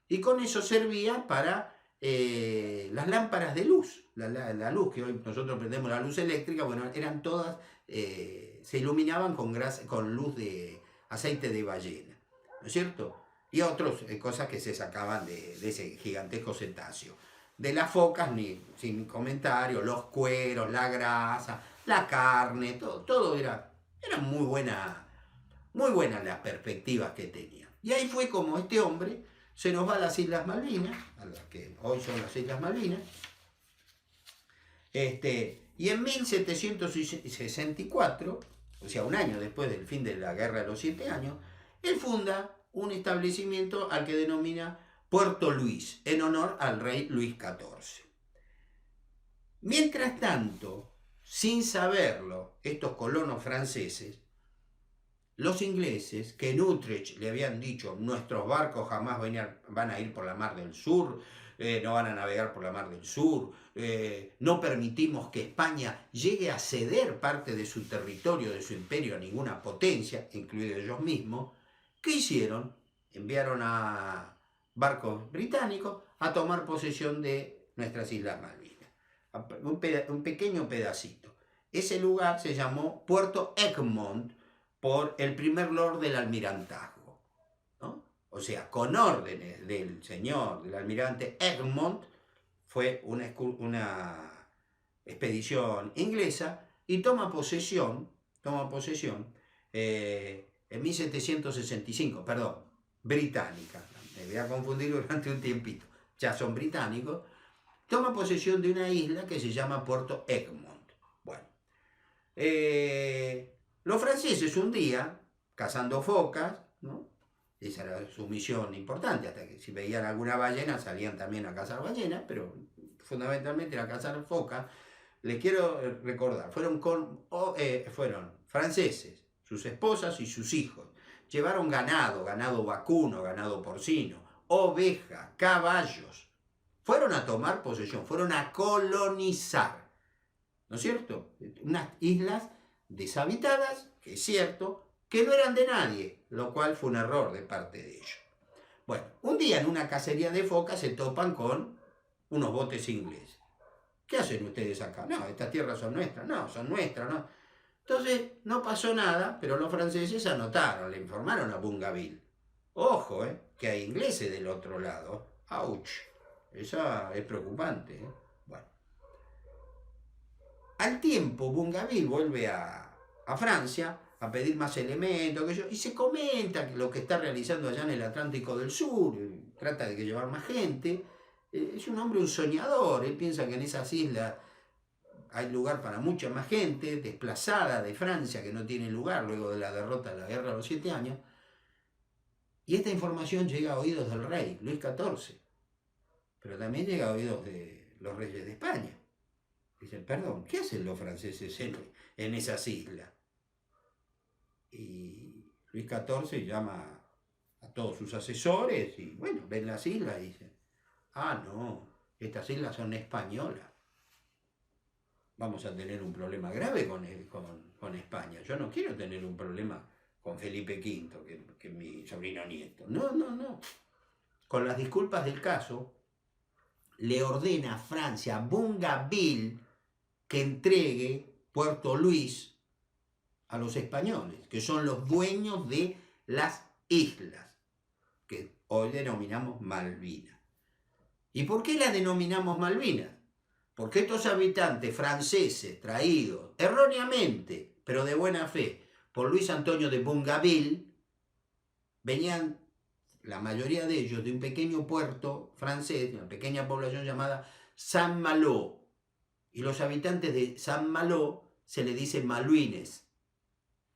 [SPEAKER 1] y con eso servía para las lámparas de luz, la luz que hoy nosotros prendemos, la luz eléctrica, bueno, eran todas, se iluminaban con luz de aceite de ballena, ¿no es cierto? Y otras cosas que se sacaban de ese gigantesco cetáceo. De las focas, sin comentario, los cueros, la grasa, la carne, todo era muy buenas las perspectivas que tenía. Y ahí fue como este hombre se nos va a las Islas Malvinas, a las que hoy son las Islas Malvinas, y en 1764, o sea, un año después del fin de la Guerra de los 7 años, él funda un establecimiento al que denomina Puerto Luis, en honor al rey Luis XIV. Mientras tanto, sin saberlo, estos colonos franceses, los ingleses, que en Utrecht le habían dicho, nuestros barcos jamás van a ir por la Mar del Sur, no van a navegar por la Mar del Sur, no permitimos que España llegue a ceder parte de su territorio, de su imperio a ninguna potencia, incluidos ellos mismos. ¿Qué hicieron? Enviaron a barcos británicos a tomar posesión de nuestras Islas Malvinas, un pequeño pedacito. Ese lugar se llamó Puerto Egmont por el primer lord del almirantazgo, ¿no? O sea, con órdenes del señor, del almirante Egmont, fue una expedición inglesa y toma posesión en 1765, perdón, británica, me voy a confundir durante un tiempito, ya son británicos, toma posesión de una isla que se llama Puerto Egmont. Bueno, los franceses un día, cazando focas, ¿no? Esa era su misión importante, hasta que si veían alguna ballena salían también a cazar ballenas, pero fundamentalmente era cazar focas. Les quiero recordar, fueron franceses, sus esposas y sus hijos. Llevaron ganado vacuno, ganado porcino, ovejas, caballos. Fueron a tomar posesión, fueron a colonizar, ¿no es cierto? Unas islas deshabitadas, que es cierto, que no eran de nadie, lo cual fue un error de parte de ellos. Bueno, un día en una cacería de focas se topan con unos botes ingleses. ¿Qué hacen ustedes acá? No, estas tierras son nuestras. No, son nuestras, ¿no? Entonces, no pasó nada, pero los franceses anotaron, le informaron a Bougainville. Ojo, que hay ingleses del otro lado. ¡Auch! Esa es preocupante, ¿eh? Bueno. Al tiempo, Bougainville vuelve a Francia a pedir más elementos, y se comenta que lo que está realizando allá en el Atlántico del Sur, trata de llevar más gente. Es un hombre, un soñador, él piensa que en esas islas hay lugar para mucha más gente, desplazada de Francia, que no tiene lugar luego de la derrota de la Guerra de los 7 años. Y esta información llega a oídos del rey, Luis XIV, pero también llega a oídos de los reyes de España. Dicen, perdón, ¿qué hacen los franceses en esas islas? Y Luis XIV llama a todos sus asesores y, bueno, ven las islas y dicen, ah, no, estas islas son españolas. Vamos a tener un problema grave con España. Yo no quiero tener un problema con Felipe V, que es mi sobrino nieto. No. Con las disculpas del caso, le ordena a Francia, a Bougainville, que entregue Puerto Luis a los españoles, que son los dueños de las islas, que hoy denominamos Malvinas. ¿Y por qué las denominamos Malvinas? Porque estos habitantes franceses traídos erróneamente, pero de buena fe, por Luis Antonio de Bougainville, venían, la mayoría de ellos, de un pequeño puerto francés, de una pequeña población llamada Saint-Malo. Y los habitantes de Saint-Malo se le dice maluines.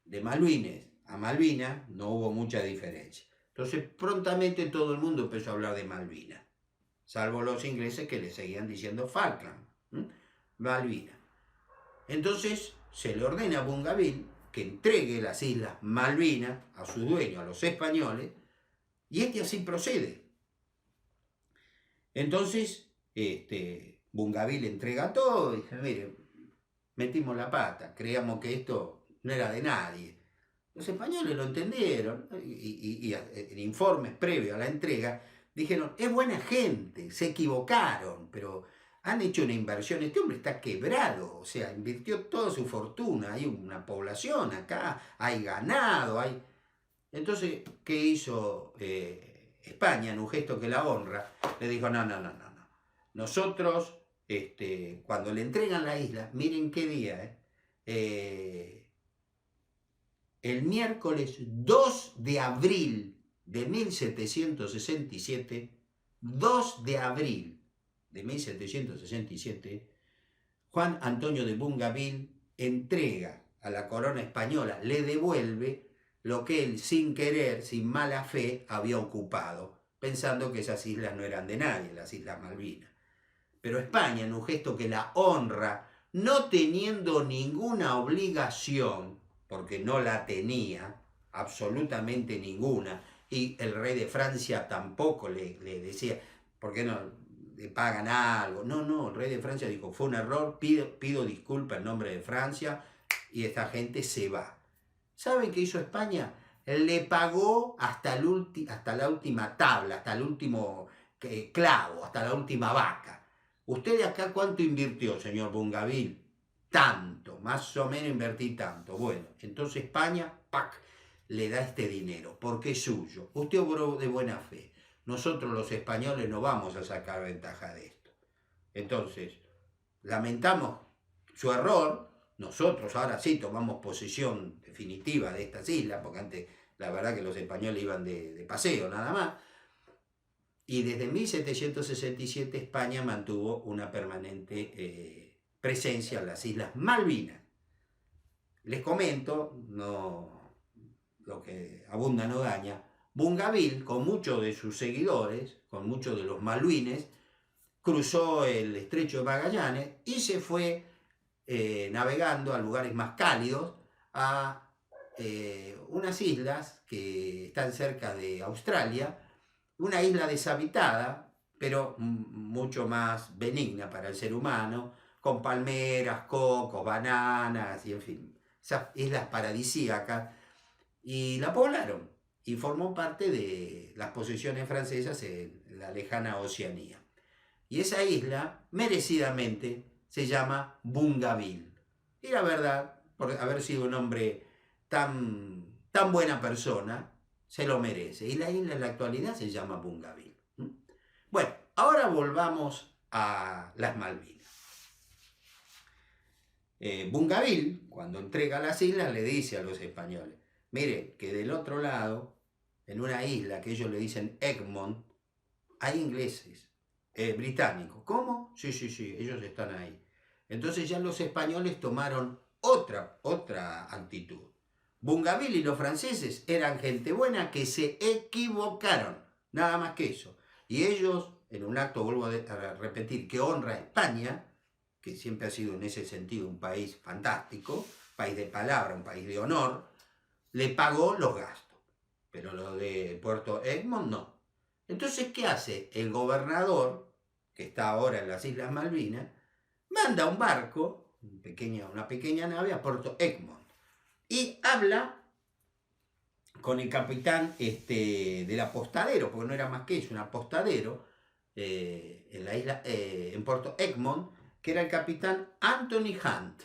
[SPEAKER 1] De Maluines a Malvinas no hubo mucha diferencia. Entonces prontamente todo el mundo empezó a hablar de Malvinas, salvo los ingleses que le seguían diciendo Falkland, Malvinas. Entonces se le ordena a Bougainville que entregue las islas Malvinas a su dueño, a los españoles, y así procede. Entonces Bougainville entrega todo y dice, mire, metimos la pata, creíamos que esto no era de nadie. Los españoles lo entendieron y en informes previos a la entrega dijeron, es buena gente, se equivocaron, pero han hecho una inversión, este hombre está quebrado, o sea, invirtió toda su fortuna, hay una población acá, hay ganado, hay... Entonces, ¿qué hizo España en un gesto que la honra? Le dijo, no. Nosotros, cuando le entregan la isla, miren qué día, el miércoles 2 de abril de 1767, 2 de abril de 1767, Juan Antonio de Bougainville entrega a la corona española, le devuelve lo que él sin querer, sin mala fe, había ocupado, pensando que esas islas no eran de nadie, las Islas Malvinas. Pero España, en un gesto que la honra, no teniendo ninguna obligación, porque no la tenía, absolutamente ninguna, y el rey de Francia tampoco le decía, ¿por qué no le pagan algo. No, no, el rey de Francia dijo, fue un error, pido disculpas en nombre de Francia y esta gente se va. ¿Saben qué hizo España? Le pagó hasta la última tabla, hasta el último clavo, hasta la última vaca. ¿Usted de acá cuánto invirtió, señor Bungaville? Tanto, más o menos invertí tanto. Bueno, entonces España, ¡pac!, le da este dinero, porque es suyo. Usted obró de buena fe. Nosotros los españoles no vamos a sacar ventaja de esto. Entonces, lamentamos su error. Nosotros ahora sí tomamos posesión definitiva de estas islas, porque antes la verdad que los españoles iban de paseo nada más. Y desde 1767 España mantuvo una permanente presencia en las Islas Malvinas. Les comento, no, lo que abunda no daña, Bungaville, con muchos de sus seguidores, con muchos de los maluines, cruzó el estrecho de Magallanes y se fue navegando a lugares más cálidos, a unas islas que están cerca de Australia, una isla deshabitada, pero mucho más benigna para el ser humano, con palmeras, cocos, bananas, y en fin, esas islas paradisíacas, y la poblaron, y formó parte de las posesiones francesas en la lejana Oceanía. Y esa isla, merecidamente, se llama Bungaville. Y la verdad, por haber sido un hombre tan buena persona, se lo merece. Y la isla en la actualidad se llama Bungaville. Bueno, ahora volvamos a las Malvinas. Bungaville, cuando entrega las islas, le dice a los españoles, mire, que del otro lado, en una isla que ellos le dicen Egmont, hay ingleses, británicos. ¿Cómo? Sí, ellos están ahí. Entonces ya los españoles tomaron otra actitud. Bungaville y los franceses eran gente buena que se equivocaron, nada más que eso. Y ellos, en un acto, vuelvo a repetir, que honra a España, que siempre ha sido en ese sentido un país fantástico, país de palabra, un país de honor, le pagó los gastos. Pero lo de Puerto Egmont no. Entonces, ¿qué hace? El gobernador, que está ahora en las Islas Malvinas, manda un barco, una pequeña nave, a Puerto Egmont. Y habla con el capitán del apostadero, porque no era más que eso, un apostadero, en la isla, en Puerto Egmont, que era el capitán Anthony Hunt.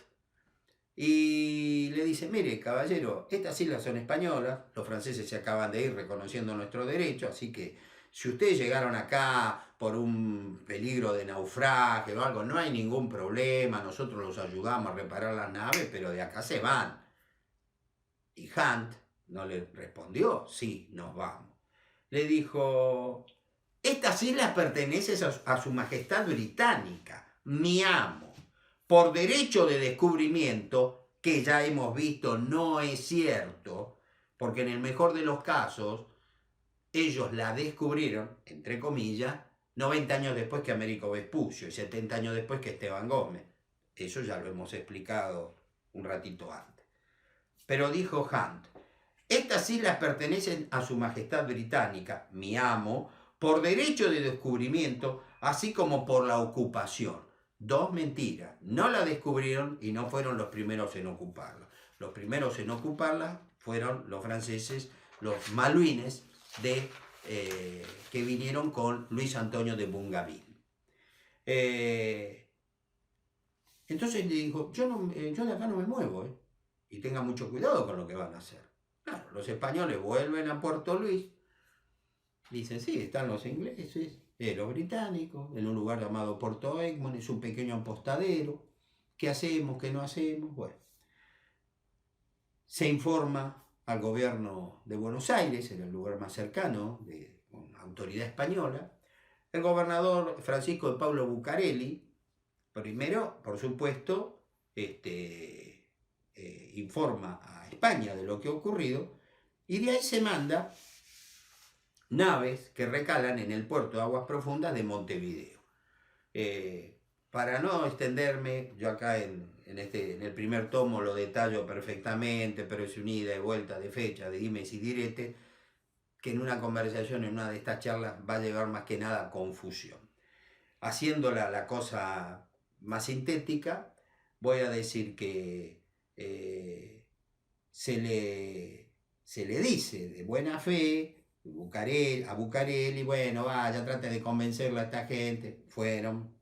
[SPEAKER 1] Y le dice, mire, caballero, estas islas son españolas, los franceses se acaban de ir reconociendo nuestro derecho, así que si ustedes llegaron acá por un peligro de naufragio o algo, no hay ningún problema, nosotros los ayudamos a reparar las naves, pero de acá se van. Y Hunt no le respondió, sí, nos vamos. Le dijo, estas islas pertenecen a su majestad británica, mi amo. Por derecho de descubrimiento, que ya hemos visto no es cierto, porque en el mejor de los casos, ellos la descubrieron, entre comillas, 90 años después que Américo Vespucio y 70 años después que Esteban Gómez. Eso ya lo hemos explicado un ratito antes. Pero dijo Hunt, estas islas pertenecen a su majestad británica, mi amo, por derecho de descubrimiento, así como por la ocupación. Dos mentiras. No la descubrieron y no fueron los primeros en ocuparla. Los primeros en ocuparla fueron los franceses, los maluines, que vinieron con Luis Antonio de Bungaville. Entonces le dijo, yo de acá no me muevo, y tengan mucho cuidado con lo que van a hacer. Claro, los españoles vuelven a Puerto Luis, dicen, sí, están los ingleses, los británicos, en un lugar llamado Puerto Egmont, es un pequeño apostadero, ¿qué hacemos, qué no hacemos? Bueno, se informa al gobierno de Buenos Aires, en el lugar más cercano, de una autoridad española. El gobernador Francisco de Paulo Bucareli, primero, por supuesto, informa a España de lo que ha ocurrido, y de ahí se manda naves que recalan en el puerto de aguas profundas de Montevideo. Para no extenderme, yo acá en el primer tomo lo detallo perfectamente, pero es una ida y vuelta de fecha, de dimes y diretes, que en una conversación, en una de estas charlas, va a llevar más que nada a confusión. haciéndola la cosa más sintética, voy a decir que se le dice de buena fe a Bucareli, bueno, vaya, trate de convencerle a esta gente. Fueron,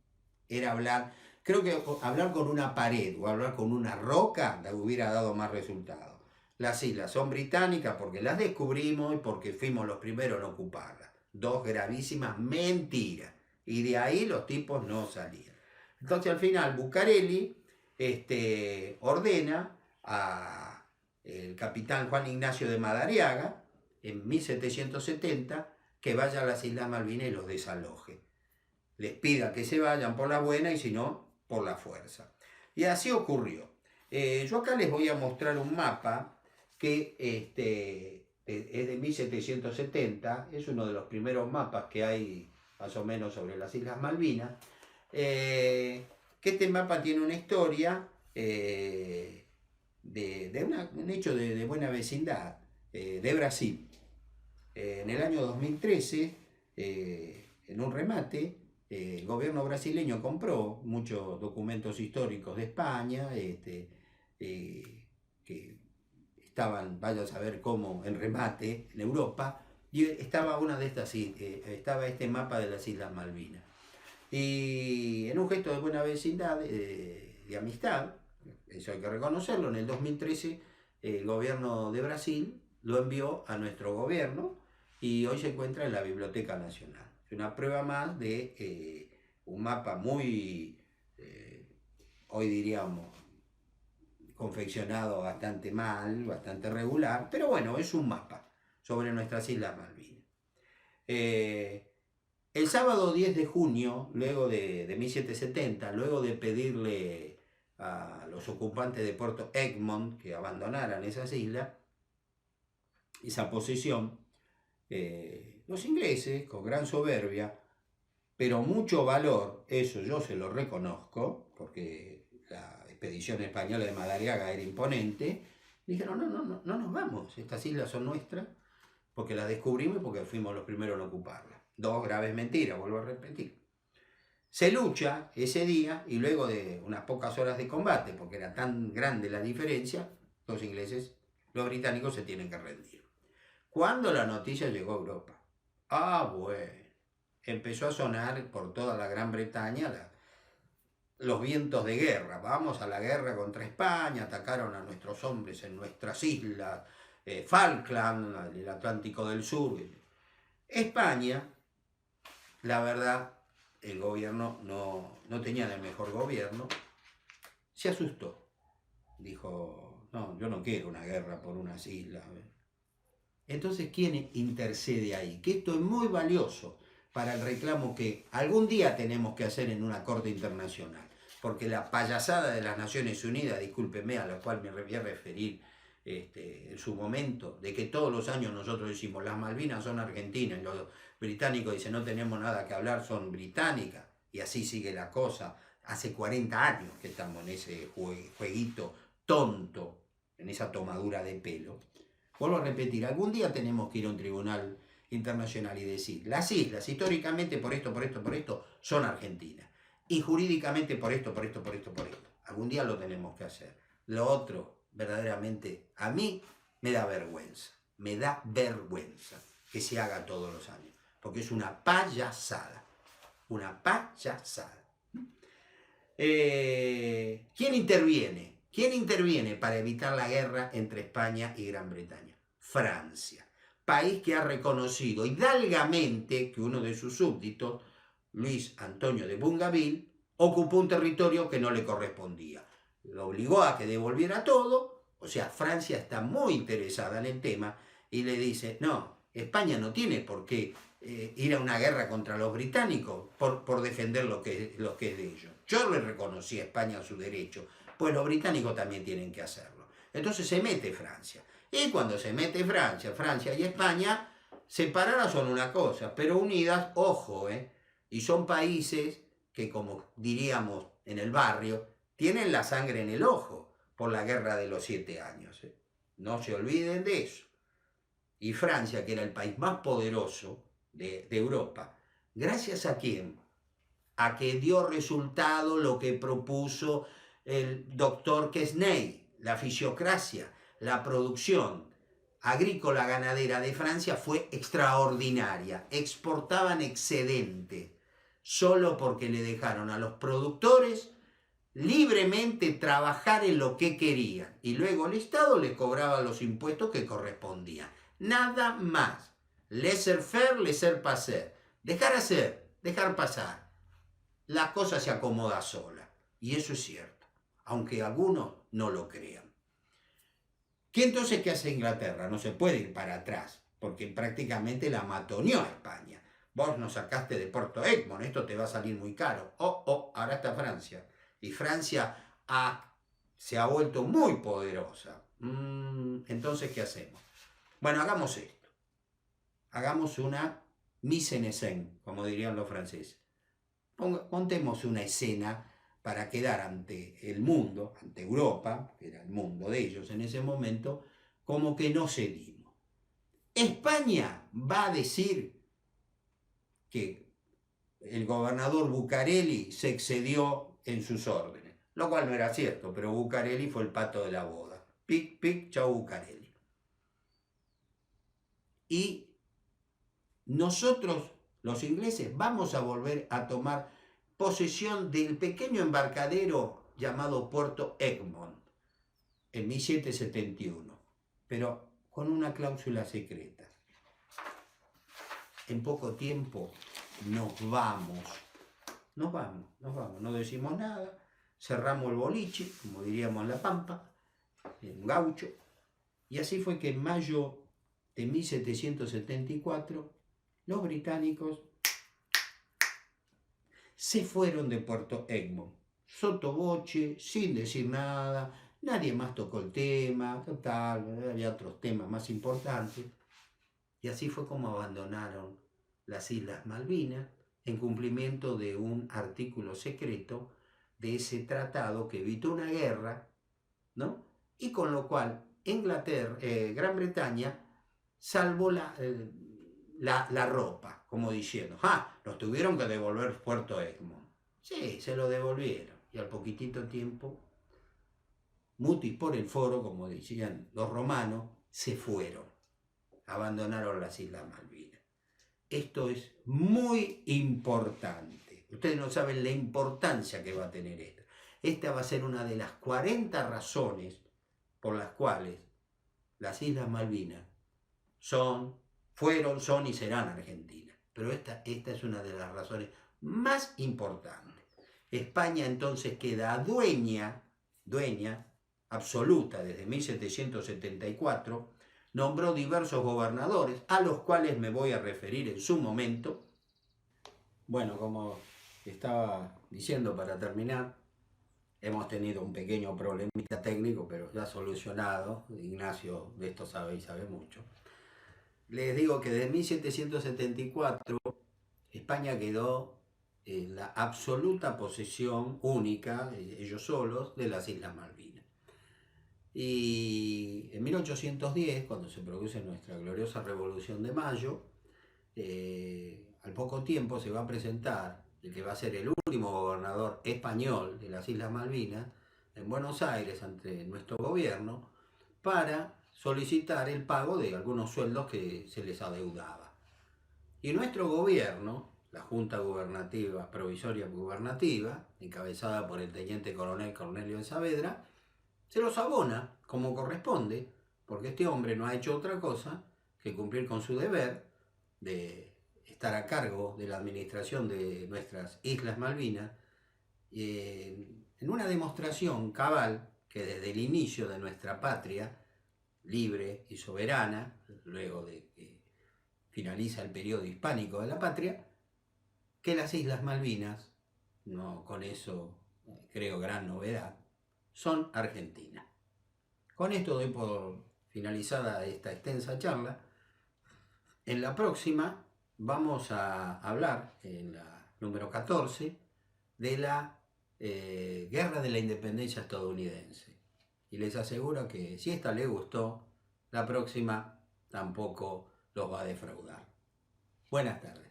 [SPEAKER 1] era hablar, creo que hablar con una pared o hablar con una roca le hubiera dado más resultado. Las islas son británicas porque las descubrimos y porque fuimos los primeros en ocuparlas. Dos gravísimas mentiras. Y de ahí los tipos no salían. Entonces al final Bucareli ordena a el capitán Juan Ignacio de Madariaga en 1770 que vaya a las Islas Malvinas y los desaloje. Les pida que se vayan por la buena y si no, por la fuerza. Y así ocurrió. Yo acá les voy a mostrar un mapa que es de 1770, es uno de los primeros mapas que hay más o menos sobre las Islas Malvinas, que este mapa tiene una historia de un hecho de buena vecindad de Brasil. En el año 2013, en un remate, el gobierno brasileño compró muchos documentos históricos de España, que estaban, vaya a saber cómo, en remate en Europa, y estaba una de estas, estaba este mapa de las Islas Malvinas. Y en un gesto de buena vecindad, de amistad, eso hay que reconocerlo, en el 2013 el gobierno de Brasil lo envió a nuestro gobierno y hoy se encuentra en la Biblioteca Nacional. Es una prueba más de un mapa muy, hoy diríamos, confeccionado bastante mal, bastante regular, pero bueno, es un mapa sobre nuestras Islas Malvinas. El sábado 10 de junio, luego de 1770, luego de pedirle a los ocupantes de Puerto Egmont que abandonaran esas islas, esa posesión, los ingleses, con gran soberbia, pero mucho valor, eso yo se lo reconozco, porque la expedición española de Madariaga era imponente, dijeron, no nos vamos, estas islas son nuestras, porque las descubrimos y porque fuimos los primeros en ocuparlas. Dos graves mentiras, vuelvo a repetir. Se lucha ese día y luego de unas pocas horas de combate, porque era tan grande la diferencia, los ingleses, los británicos se tienen que rendir. Cuando la noticia llegó a Europa, bueno, empezó a sonar por toda la Gran Bretaña los vientos de guerra. Vamos a la guerra contra España, atacaron a nuestros hombres en nuestras islas, Falkland, el Atlántico del Sur. España, la verdad, el gobierno no tenía el mejor gobierno, se asustó. Dijo, no, yo no quiero una guerra por unas islas. Entonces, ¿quién intercede ahí? Que esto es muy valioso para el reclamo que algún día tenemos que hacer en una corte internacional. Porque la payasada de las Naciones Unidas, discúlpeme, a la cual me voy a referir en su momento, de que todos los años nosotros decimos las Malvinas son argentinas, y los británicos dicen no tenemos nada que hablar, son británicas, y así sigue la cosa. Hace 40 años que estamos en ese jueguito tonto, en esa tomadura de pelo. Vuelvo a repetir, algún día tenemos que ir a un tribunal internacional y decir, las islas históricamente por esto son argentinas. Y jurídicamente por esto. Algún día lo tenemos que hacer. Lo otro, verdaderamente, a mí me da vergüenza. Me da vergüenza que se haga todos los años. Porque es una payasada. Una payasada. ¿Quién interviene? ¿Quién interviene para evitar la guerra entre España y Gran Bretaña? Francia. País que ha reconocido hidalgamente que uno de sus súbditos, Luis Antonio de Bougainville, ocupó un territorio que no le correspondía. Lo obligó a que devolviera todo, o sea, Francia está muy interesada en el tema y le dice, no, España no tiene por qué ir a una guerra contra los británicos por defender lo que es de ellos. Yo le reconocí a España su derecho, pues los británicos también tienen que hacerlo. Entonces se mete Francia. Y cuando se mete Francia y España, separadas son una cosa, pero unidas, ojo, y son países que, como diríamos en el barrio, tienen la sangre en el ojo por la guerra de los 7 años. No se olviden de eso. Y Francia, que era el país más poderoso de Europa, ¿gracias a quién? a que dio resultado lo que propuso el doctor Quesnay, la fisiocracia, la producción agrícola ganadera de Francia fue extraordinaria, exportaban excedente, solo porque le dejaron a los productores libremente trabajar en lo que querían y luego el Estado les cobraba los impuestos que correspondían. Nada más. Laissez-faire, laissez-passer. Dejar hacer, dejar pasar. La cosa se acomoda sola. Y eso es cierto, aunque algunos no lo crean. ¿Qué entonces qué hace Inglaterra? No se puede ir para atrás, porque prácticamente la matoneó a España. Vos nos sacaste de Puerto Egmont, esto te va a salir muy caro. Ahora está Francia. Y Francia se ha vuelto muy poderosa. Entonces, ¿qué hacemos? Bueno, hagamos esto. Hagamos una mise en scène, como dirían los franceses. Montemos una escena para quedar ante el mundo, ante Europa, que era el mundo de ellos en ese momento, como que no cedimos. España va a decir que el gobernador Bucareli se excedió en sus órdenes, lo cual no era cierto, pero Bucareli fue el pato de la boda. Pic, pic, chau Bucareli. Y nosotros, los ingleses, vamos a volver a tomar posesión del pequeño embarcadero llamado Puerto Egmont en 1771, pero con una cláusula secreta. En poco tiempo nos vamos, no decimos nada, cerramos el boliche, como diríamos en La Pampa, en Gaucho, y así fue que en mayo de 1774 los británicos se fueron de Puerto Egmont, sottovoce, sin decir nada, nadie más tocó el tema, total, había otros temas más importantes, y así fue como abandonaron las Islas Malvinas en cumplimiento de un artículo secreto de ese tratado que evitó una guerra, ¿no? Y con lo cual Gran Bretaña salvó la ropa, como diciendo, nos tuvieron que devolver Puerto Egmont. Sí, se lo devolvieron. Y al poquitito tiempo, mutis por el foro, como decían los romanos, se fueron. Abandonaron las Islas Malvinas. Esto es muy importante. Ustedes no saben la importancia que va a tener esto. Esta va a ser una de las 40 razones por las cuales las Islas Malvinas fueron, son y serán Argentina. Pero esta es una de las razones más importantes. España entonces queda dueña absoluta desde 1774, nombró diversos gobernadores, a los cuales me voy a referir en su momento. Bueno, como estaba diciendo para terminar, hemos tenido un pequeño problemita técnico, pero ya solucionado. Ignacio de esto sabe y sabe mucho. Les digo que desde 1774 España quedó en la absoluta posesión única, ellos solos, de las Islas Malvinas. Y en 1810, cuando se produce nuestra gloriosa Revolución de Mayo, al poco tiempo se va a presentar el que va a ser el último gobernador español de las Islas Malvinas en Buenos Aires ante nuestro gobierno para solicitar el pago de algunos sueldos que se les adeudaba. Y nuestro gobierno, la Junta Gubernativa, Provisoria Gubernativa, encabezada por el teniente coronel Cornelio de Saavedra, se los abona como corresponde, porque este hombre no ha hecho otra cosa que cumplir con su deber de estar a cargo de la administración de nuestras Islas Malvinas, en una demostración cabal que desde el inicio de nuestra patria, libre y soberana, luego de que finaliza el periodo hispánico de la patria, que las Islas Malvinas, no con eso creo gran novedad, son Argentina. Con esto doy por finalizada esta extensa charla. En la próxima vamos a hablar, en la número 14, de la Guerra de la Independencia estadounidense. Y les aseguro que si esta les gustó, la próxima tampoco los va a defraudar. Buenas tardes.